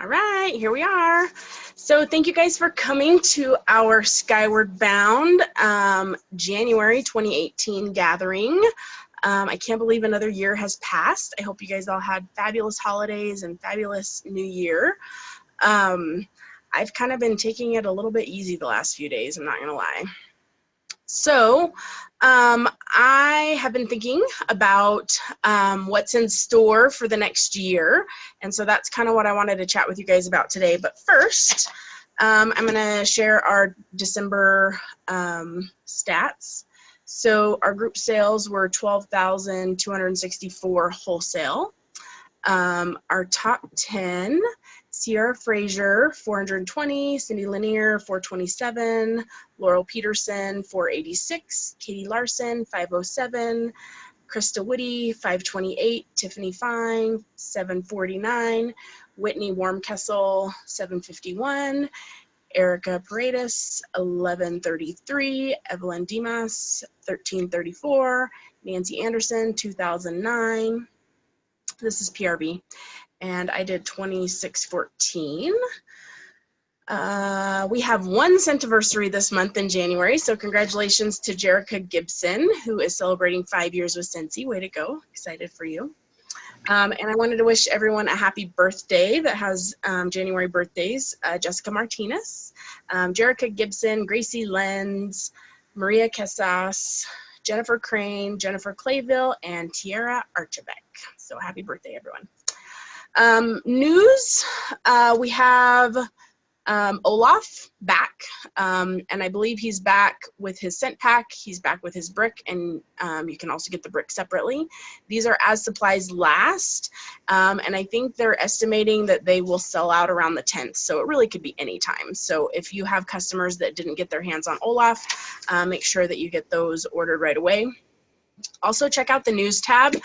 All right, here we are. So thank you guys for coming to our Skyward Bound January 2018 gathering. I can't believe another year has passed. I hope you guys all had fabulous holidays and fabulous new year. I've kind of been taking it a little bit easy the last few days, I'm not gonna lie. So I have been thinking about what's in store for the next year, and so that's kind of what I wanted to chat with you guys about today. But first, I'm going to share our December stats. So our group sales were 12,264 wholesale. Our top 10, Sierra Frazier, 420, Cindy Lanier, 427, Laurel Peterson, 486, Katie Larson, 507, Krista Woody, 528, Tiffany Fine, 749, Whitney Warmkessel, 751, Erica Paredes, 1133, Evelyn Dimas, 1334, Nancy Anderson, 2009. This is PRB, and I did 2614. We have one Centiversary this month in January, so congratulations to Jerica Gibson, who is celebrating 5 years with Scentsy. Way to go. Excited for you. And I wanted to wish everyone a happy birthday that has January birthdays. Jessica Martinez, Jerica Gibson, Gracie Lenz, Maria Casas, Jennifer Crane, Jennifer Clayville, and Tiara Archibek. So happy birthday, everyone. News, we have Olaf back, and I believe he's back with his scent pack, he's back with his brick, and you can also get the brick separately. These are as supplies last, and I think they're estimating that they will sell out around the 10th, so it really could be any time. So if you have customers that didn't get their hands on Olaf, make sure that you get those ordered right away. Also, check out the news tab.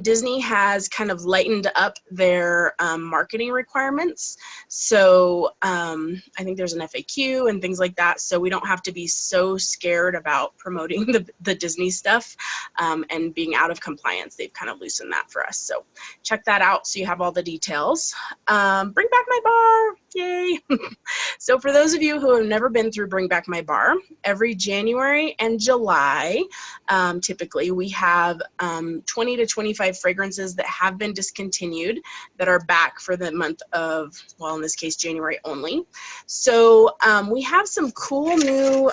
Disney has kind of lightened up their marketing requirements. So I think there's an FAQ and things like that. So we don't have to be so scared about promoting the Disney stuff and being out of compliance. They've kind of loosened that for us. So check that out so you have all the details. Bring Back My Bar. Yay. So for those of you who have never been through Bring Back My Bar, every January and July, typically, we have 20 to 25 fragrances that have been discontinued that are back for the month of, well, in this case, January only. So we have some cool new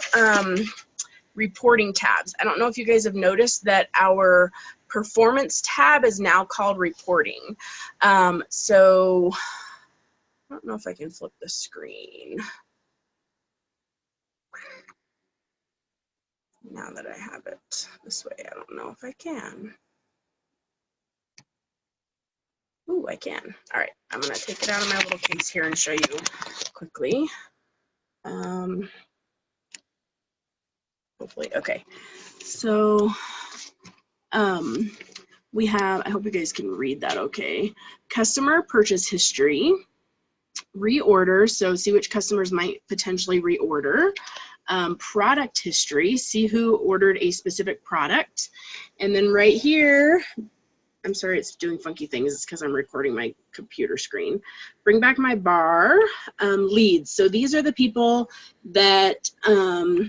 reporting tabs. I don't know if you guys have noticed that our performance tab is now called reporting. So I don't know if I can flip the screen. Now that I have it this way, I don't know if I can. Ooh, I can. All right, I'm gonna take it out of my little case here and show you quickly. Hopefully, okay. So we have, I hope you guys can read that okay. Customer purchase history, reorder, so see which customers might potentially reorder. Product history, see who ordered a specific product. And then right here, I'm sorry it's doing funky things, it's because I'm recording my computer screen. Bring Back My Bar, leads. So these are the people that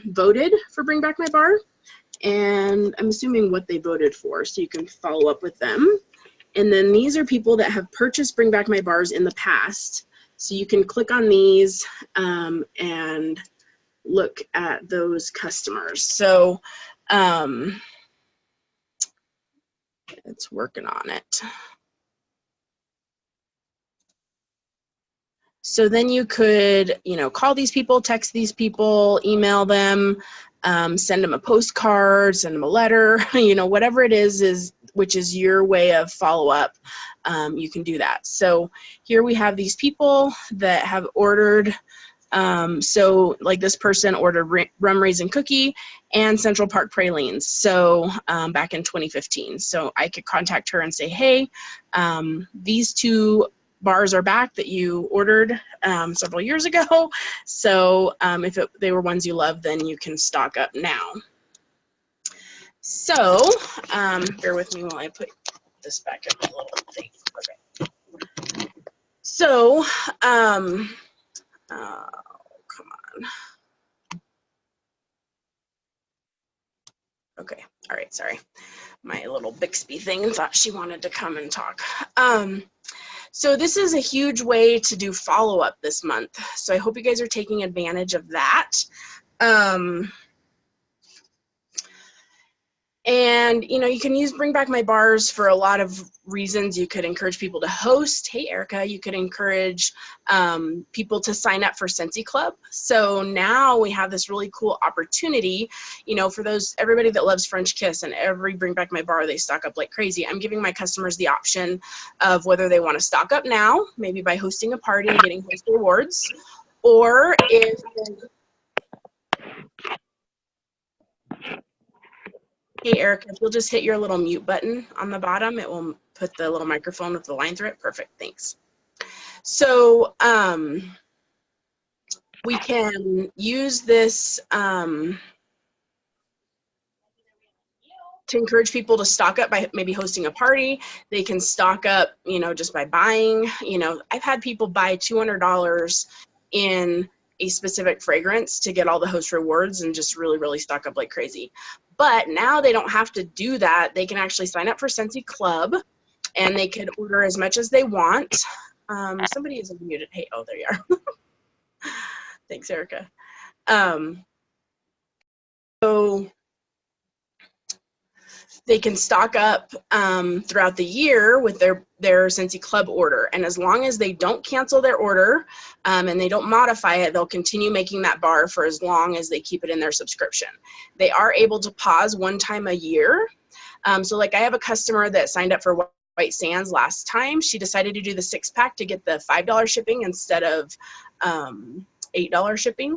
voted for Bring Back My Bar, and I'm assuming what they voted for, so you can follow up with them. And then these are people that have purchased Bring Back My Bars in the past. So you can click on these and look at those customers. So it's working on it. So then you could, you know, call these people, text these people, email them, send them a postcard, send them a letter, you know, whatever it is which is your way of follow-up, you can do that. So here we have these people that have ordered. So like this person ordered rum raisin cookie and Central Park pralines. So back in 2015. So I could contact her and say, hey, these two bars are back that you ordered several years ago. So if they were ones you love, then you can stock up now. So bear with me while I put this back in my little thing. Okay. So, oh, come on. Okay, all right, sorry. My little Bixby thing thought she wanted to come and talk. So this is a huge way to do follow-up this month. So I hope you guys are taking advantage of that. And, you know, you can use Bring Back My Bars for a lot of reasons. You could encourage people to host. Hey, Erica. You could encourage people to sign up for Scentsy Club. So now we have this really cool opportunity, you know, for everybody that loves French Kiss and every Bring Back My Bar, they stock up like crazy. I'm giving my customers the option of whether they want to stock up now, maybe by hosting a party and getting host rewards, or if hey, Erica, if you'll just hit your little mute button on the bottom, it will put the little microphone with the line through it. Perfect, thanks. So we can use this to encourage people to stock up by maybe hosting a party. They can stock up, you know, just by buying. You know, I've had people buy $200 in a specific fragrance to get all the host rewards and just really, really stock up like crazy. But now they don't have to do that. They can actually sign up for Scentsy Club and they could order as much as they want. Somebody is muted. Hey, oh, there you are. Thanks, Erica. So they can stock up throughout the year with their Scentsy Club order. And as long as they don't cancel their order and they don't modify it, they'll continue making that bar for as long as they keep it in their subscription. They are able to pause one time a year. So like I have a customer that signed up for White Sands last time. She decided to do the 6-pack to get the $5 shipping instead of $8 shipping.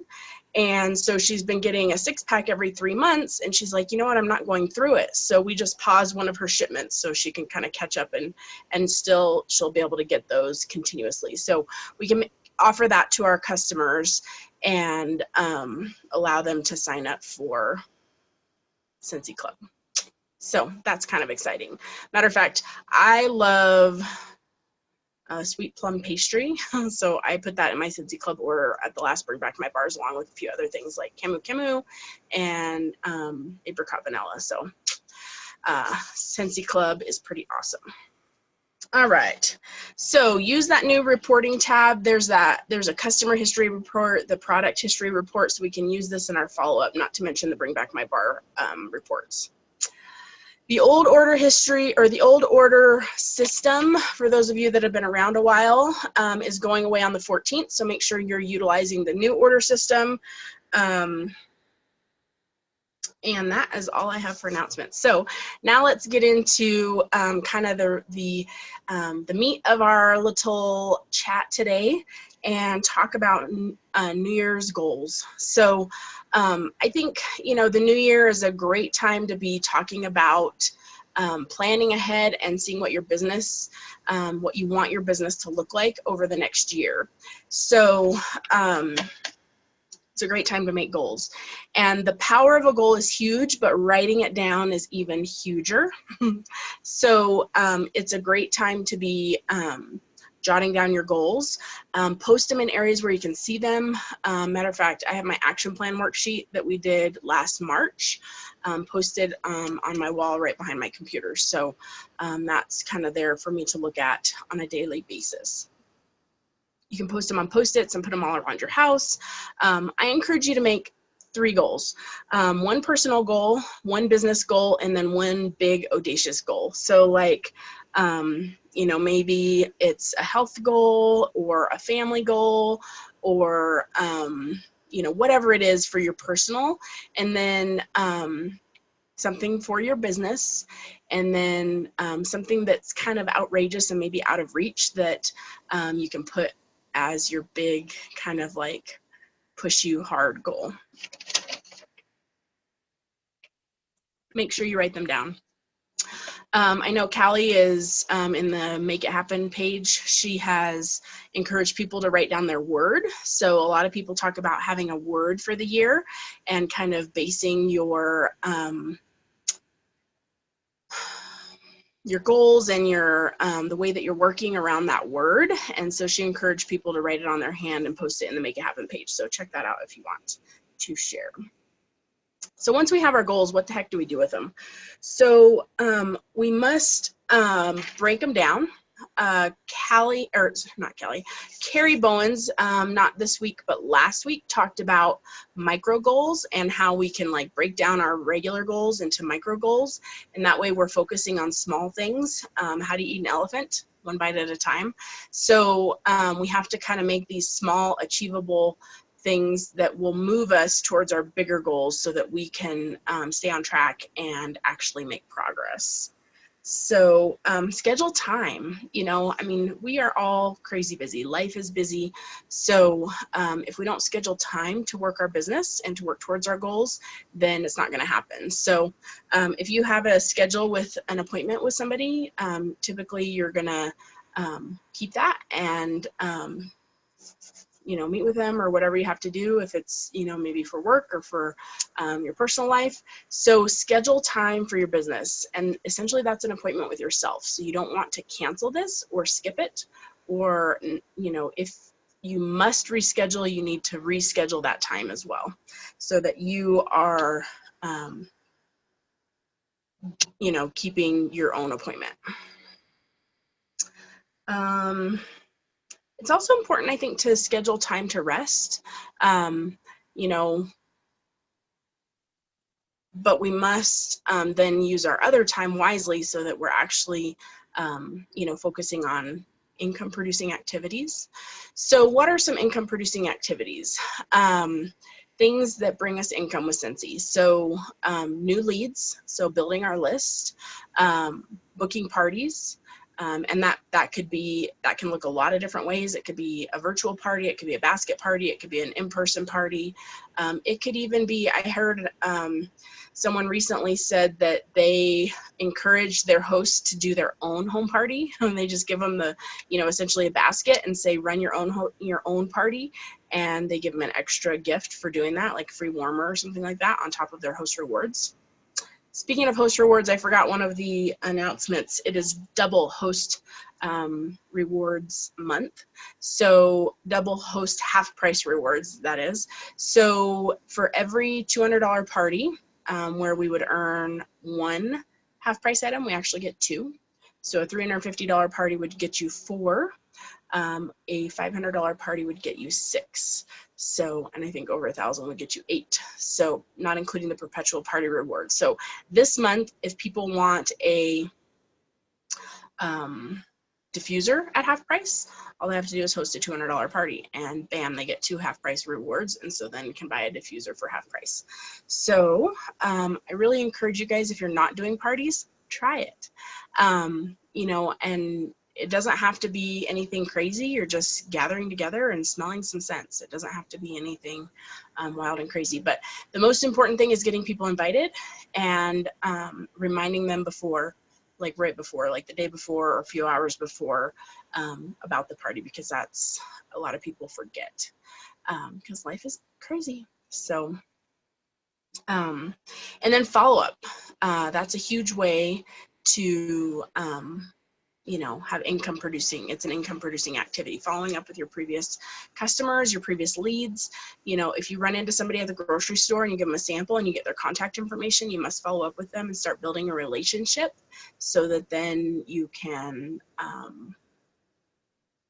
And so she's been getting a 6-pack every 3 months, and she's like, you know what, I'm not going through it. So we just paused one of her shipments so she can kind of catch up and still she'll be able to get those continuously. So we can offer that to our customers and allow them to sign up for Scentsy Club. So that's kind of exciting. Matter of fact, I love sweet plum pastry. So I put that in my Scentsy Club order at the last Bring Back My Bars, along with a few other things like Camu Camu and apricot vanilla. So Scentsy Club is pretty awesome. All right, so use that new reporting tab. There's a customer history report, the product history report, so we can use this in our follow-up, not to mention the Bring Back My Bar reports. The old order history, or the old order system, for those of you that have been around a while, is going away on the 14th, so make sure you're utilizing the new order system. And that is all I have for announcements. So now let's get into kind of the meat of our little chat today and talk about New Year's goals. So I think, you know, the new year is a great time to be talking about planning ahead and seeing what your business, what you want your business to look like over the next year. So it's a great time to make goals. And the power of a goal is huge, but writing it down is even huger. So it's a great time to be jotting down your goals. Post them in areas where you can see them. Matter of fact, I have my action plan worksheet that we did last March posted on my wall right behind my computer. So that's kind of there for me to look at on a daily basis. You can post them on Post-its and put them all around your house. I encourage you to make 3 goals. One personal goal, one business goal, and then one big audacious goal. So like, you know, maybe it's a health goal or a family goal or, you know, whatever it is for your personal, and then something for your business, and then something that's kind of outrageous and maybe out of reach that you can put as your big kind of like push you hard goal. Make sure you write them down. I know Callie is in the Make It Happen page. She has encouraged people to write down their word. So a lot of people talk about having a word for the year and kind of basing your your goals and your the way that you're working around that word. And so she encouraged people to write it on their hand and post it in the Make It Happen page. So check that out if you want to share. So once we have our goals, what the heck do we do with them? So we must break them down. Carrie Bowens, not this week, but last week, talked about micro goals and how we can like break down our regular goals into micro goals. And that way we're focusing on small things. How to eat an elephant, one bite at a time. So we have to kind of make these small, achievable things that will move us towards our bigger goals so that we can stay on track and actually make progress. So schedule time. You know, I mean, we are all crazy busy. Life is busy. So if we don't schedule time to work our business and to work towards our goals, then it's not going to happen. So if you have a schedule with an appointment with somebody, typically you're going to keep that and you know, meet with them or whatever you have to do, if it's, you know, maybe for work or for your personal life. So schedule time for your business. And essentially that's an appointment with yourself. So you don't want to cancel this or skip it, or, you know, if you must reschedule, you need to reschedule that time as well so that you are, you know, keeping your own appointment. It's also important, I think, to schedule time to rest, you know, but we must then use our other time wisely so that we're actually, you know, focusing on income producing activities. So what are some income producing activities? Things that bring us income with Scentsy. So new leads, so building our list, booking parties. And that can look a lot of different ways. It could be a virtual party, it could be a basket party, it could be an in-person party. It could even be, I heard someone recently said that they encourage their hosts to do their own home party, and they just give them the, you know, essentially a basket and say, run your own party, and they give them an extra gift for doing that, like a free warmer or something like that on top of their host rewards. Speaking of host rewards, I forgot one of the announcements. It is double host rewards month. So double host half price rewards, that is. So for every $200 party where we would earn one half price item, we actually get two. So a $350 party would get you 4. A $500 party would get you 6. So, and I think over 1,000 would get you 8. So not including the perpetual party reward. So this month, if people want a diffuser at half price, all they have to do is host a $200 party, and bam, they get 2 half price rewards, and so then can buy a diffuser for half price. So I really encourage you guys, if you're not doing parties, try it. You know, and it doesn't have to be anything crazy. You're just gathering together and smelling some scents. It doesn't have to be anything wild and crazy. But the most important thing is getting people invited and reminding them before, like right before, like the day before or a few hours before about the party, because that's a lot of people forget because life is crazy. So, and then follow up. That's a huge way to you know, have income producing. It's an income producing activity. Following up with your previous customers, your previous leads. You know, if you run into somebody at the grocery store and you give them a sample and you get their contact information, you must follow up with them and start building a relationship so that then you can,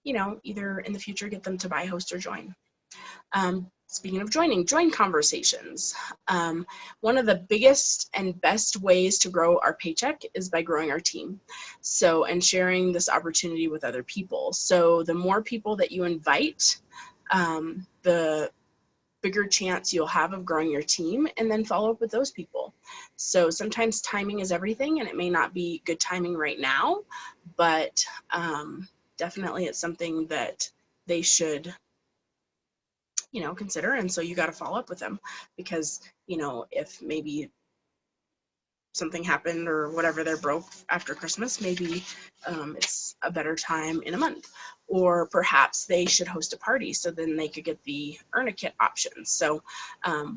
you know, either in the future get them to buy, host, or join. Speaking of join conversations. One of the biggest and best ways to grow our paycheck is by growing our team. So, and sharing this opportunity with other people. So the more people that you invite, the bigger chance you'll have of growing your team, and then follow up with those people. So sometimes timing is everything, and it may not be good timing right now, but definitely it's something that they should, you know, consider. And so you got to follow up with them, because, you know, if maybe something happened or whatever, they're broke after Christmas, maybe it's a better time in a month, or perhaps they should host a party so then they could get the earn a kit option. So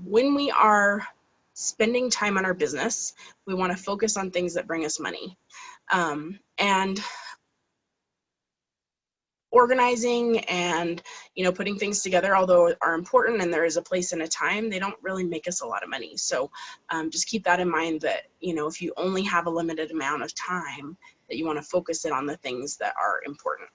when we are spending time on our business, we want to focus on things that bring us money. And organizing and, you know, putting things together, although are important and there is a place and a time, they don't really make us a lot of money. So just keep that in mind, that, you know, if you only have a limited amount of time, that you want to focus it on the things that are important.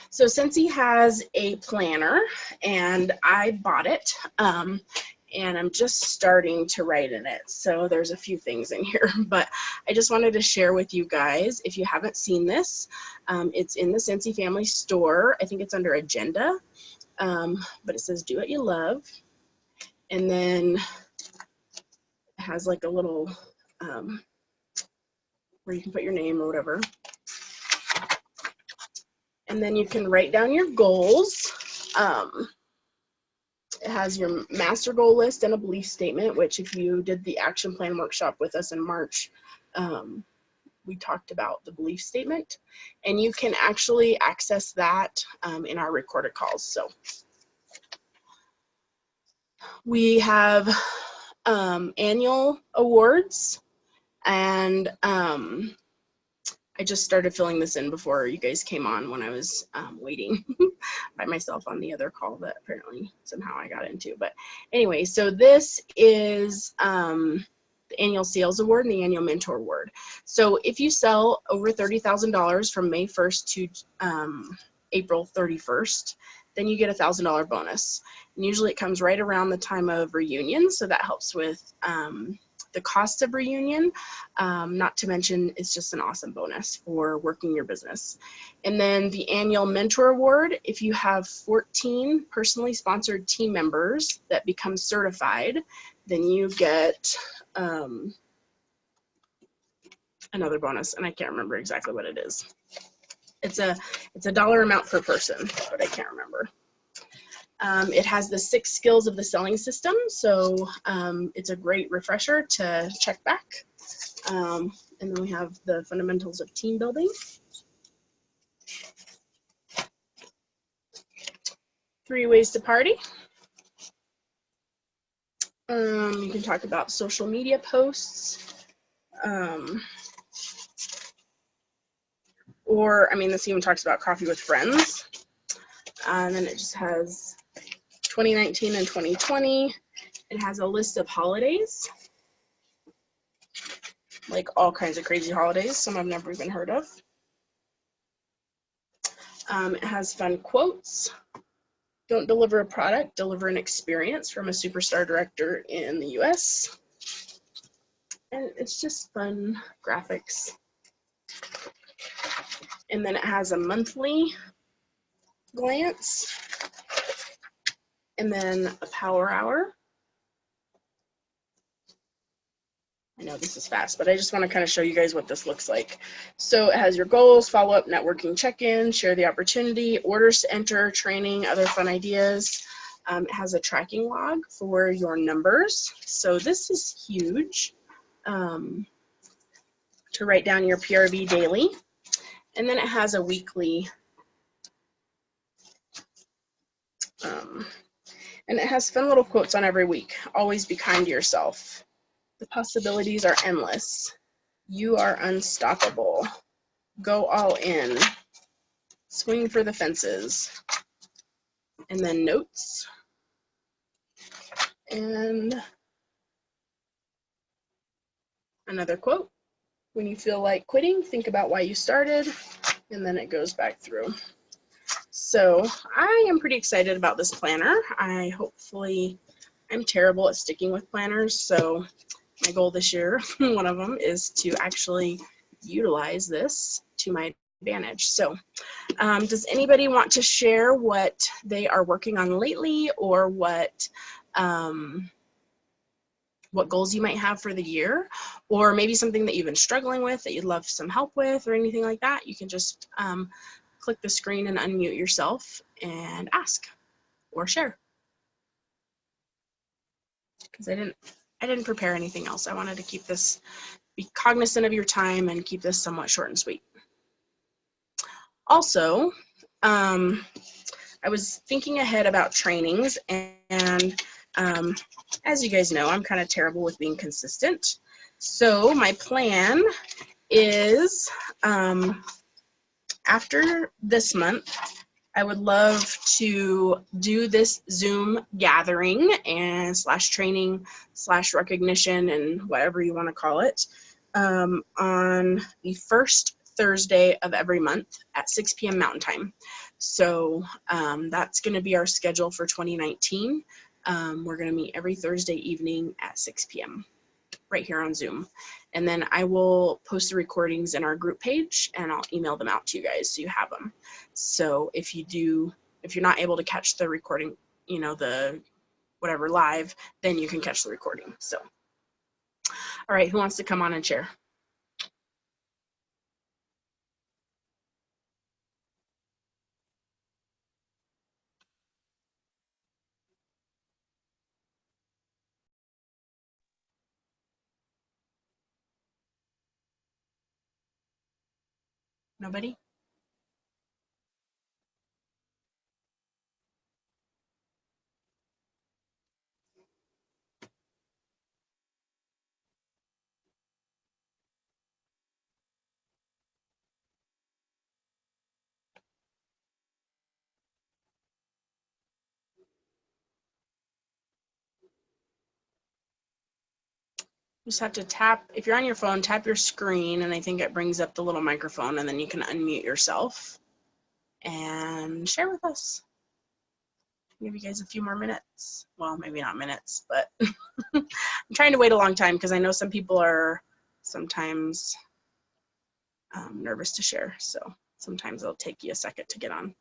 So Scentsy has a planner, and I bought it, and I'm just starting to write in it. So there's a few things in here, but I just wanted to share with you guys, if you haven't seen this, it's in the Scentsy Family store. I think it's under Agenda, but it says Do What You Love. And then it has like a little, where you can put your name or whatever. And then you can write down your goals. It has your master goal list and a belief statement, which if you did the action plan workshop with us in March, we talked about the belief statement. And you can actually access that in our recorded calls. So we have annual awards, and I just started filling this in before you guys came on, when I was waiting by myself on the other call that apparently somehow I got into. But anyway, so this is the annual sales award and the annual mentor award. So if you sell over $30,000 from May 1st to April 31st, then you get a $1,000 bonus. And usually it comes right around the time of reunion, so that helps with the cost of reunion. Not to mention, it's just an awesome bonus for working your business. And then the annual mentor award, if you have 14 personally sponsored team members that become certified, then you get another bonus, and I can't remember exactly what it is. It's a dollar amount per person, but I can't remember. It has the 6 skills of the selling system, so it's a great refresher to check back. And then we have the fundamentals of team building. 3 ways to party. You can talk about social media posts. Or, I mean, this even talks about coffee with friends. And then it just has 2019 and 2020. It has a list of holidays, like all kinds of crazy holidays, some I've never even heard of. It has fun quotes. Don't deliver a product, deliver an experience, from a superstar director in the US. And it's just fun graphics. And then it has a monthly glance, and then a power hour. I know this is fast, but I just want to kind of show you guys what this looks like. So it has your goals, follow-up, networking check-in, share the opportunity, orders to enter, training, other fun ideas. It has a tracking log for your numbers. So this is huge, to write down your PRV daily. And then it has a weekly, and it has fun little quotes on every week. Always be kind to yourself. The possibilities are endless. You are unstoppable. Go all in. Swing for the fences. And then notes. And another quote. When you feel like quitting, think about why you started. And then it goes back through. So I am pretty excited about this planner. I'm terrible at sticking with planners, so my goal this year, one of them, is to actually utilize this to my advantage. So does anybody want to share what they are working on lately, or what goals you might have for the year, or maybe something that you've been struggling with that you'd love some help with, or anything like that? You can just click the screen and unmute yourself and ask or share. Because I didn't prepare anything else. I wanted to keep this, be cognizant of your time, and keep this somewhat short and sweet. Also, I was thinking ahead about trainings, and as you guys know, I'm kind of terrible with being consistent. So my plan is after this month, I would love to do this Zoom gathering and / training / recognition and whatever you want to call it on the first Thursday of every month at 6 p.m. Mountain Time. So that's going to be our schedule for 2019. We're going to meet every Thursday evening at 6 p.m. right here on Zoom. And then I will post the recordings in our group page and I'll email them out to you guys so you have them. So if you're not able to catch the recording, you know, the whatever live, then you can catch the recording. So, all right, who wants to come on and share? Nobody? You just have to tap, if you're on your phone, tap your screen, and I think it brings up the little microphone, and then you can unmute yourself and share with us. Give you guys a few more minutes. Well, maybe not minutes, but I'm trying to wait a long time because I know some people are sometimes nervous to share. So sometimes it'll take you a second to get on.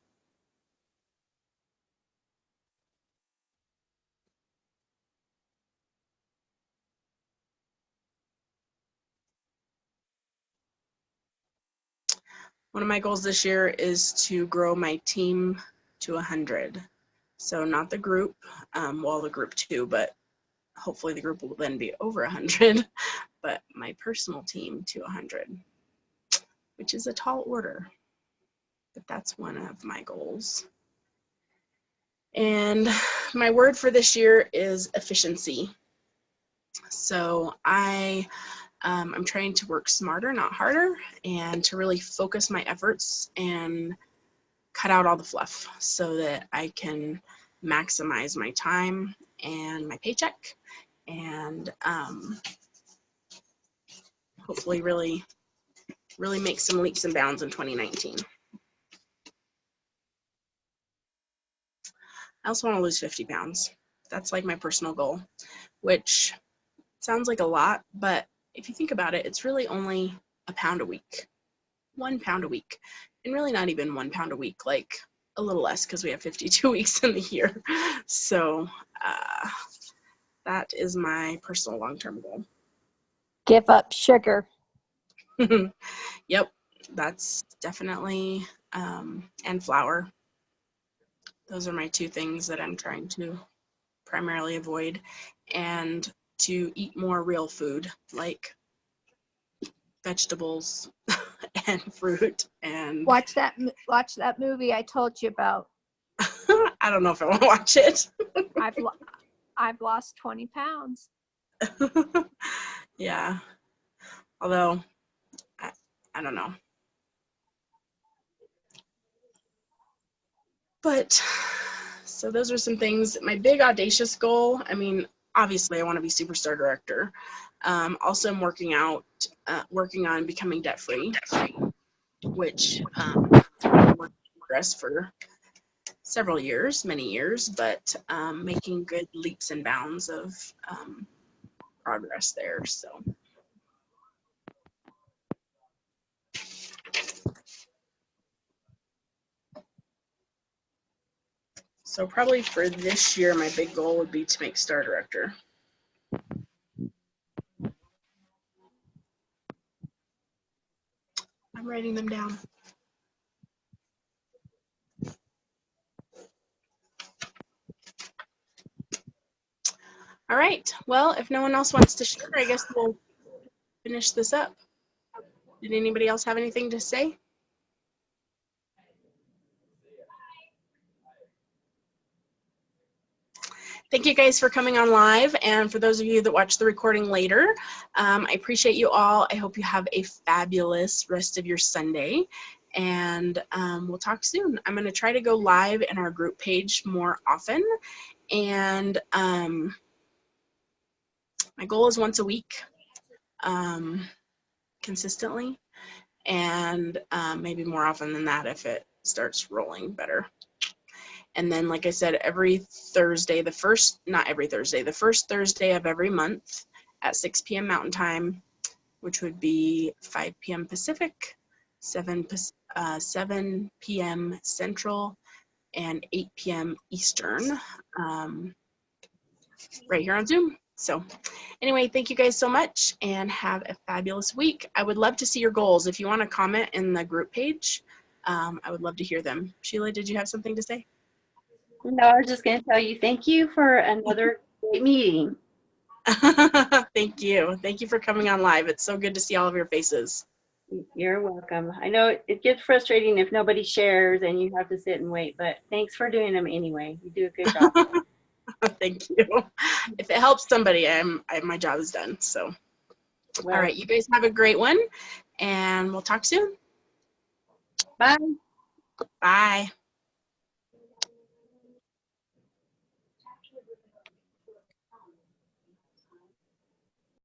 One of my goals this year is to grow my team to 100. So not the group, well, the group too, but hopefully the group will then be over 100, but my personal team to 100, which is a tall order, but that's one of my goals. And my word for this year is efficiency. So I'm trying to work smarter, not harder, and to really focus my efforts and cut out all the fluff so that I can maximize my time and my paycheck and hopefully really make some leaps and bounds in 2019. I also want to lose 50 pounds. That's like my personal goal, which sounds like a lot, but if you think about it, it's really only a pound a week, 1 pound a week, and really not even 1 pound a week, like a little less because we have 52 weeks in the year. So that is my personal long-term goal. Give up sugar. Yep, that's definitely, and flour. Those are my 2 things that I'm trying to primarily avoid, and to eat more real food like vegetables and fruit and Watch that movie I told you about. I don't know if I want to watch it. I've lost 20 pounds. Yeah, although I don't know, but so those are some things. My big audacious goal, I mean, obviously I want to be superstar director. Also I'm working on becoming debt free, which work in progress for several years, many years, but making good leaps and bounds of progress there. So probably for this year, my big goal would be to make star director. I'm writing them down. All right. Well, if no one else wants to share, I guess we'll finish this up. Did anybody else have anything to say? Thank you guys for coming on live, and for those of you that watch the recording later, I appreciate you all. I hope you have a fabulous rest of your Sunday, and we'll talk soon. I'm going to try to go live in our group page more often, and my goal is once a week, consistently, and maybe more often than that if it starts rolling better. And then, like I said, every Thursday, the first Thursday of every month at 6 p.m. Mountain Time, which would be 5 p.m. Pacific, 7 p.m. Central, and 8 p.m. Eastern, right here on Zoom. So anyway, thank you guys so much, and have a fabulous week. I would love to see your goals. If you want to comment in the group page, I would love to hear them. Sheila, did you have something to say? No, I was just going to tell you, thank you for another great meeting. Thank you. Thank you for coming on live. It's so good to see all of your faces. You're welcome. I know it gets frustrating if nobody shares and you have to sit and wait, but thanks for doing them anyway. You do a good job. Thank you. If it helps somebody, my job is done. So, Well, all right, you guys have a great one, and we'll talk soon. bye. Bye.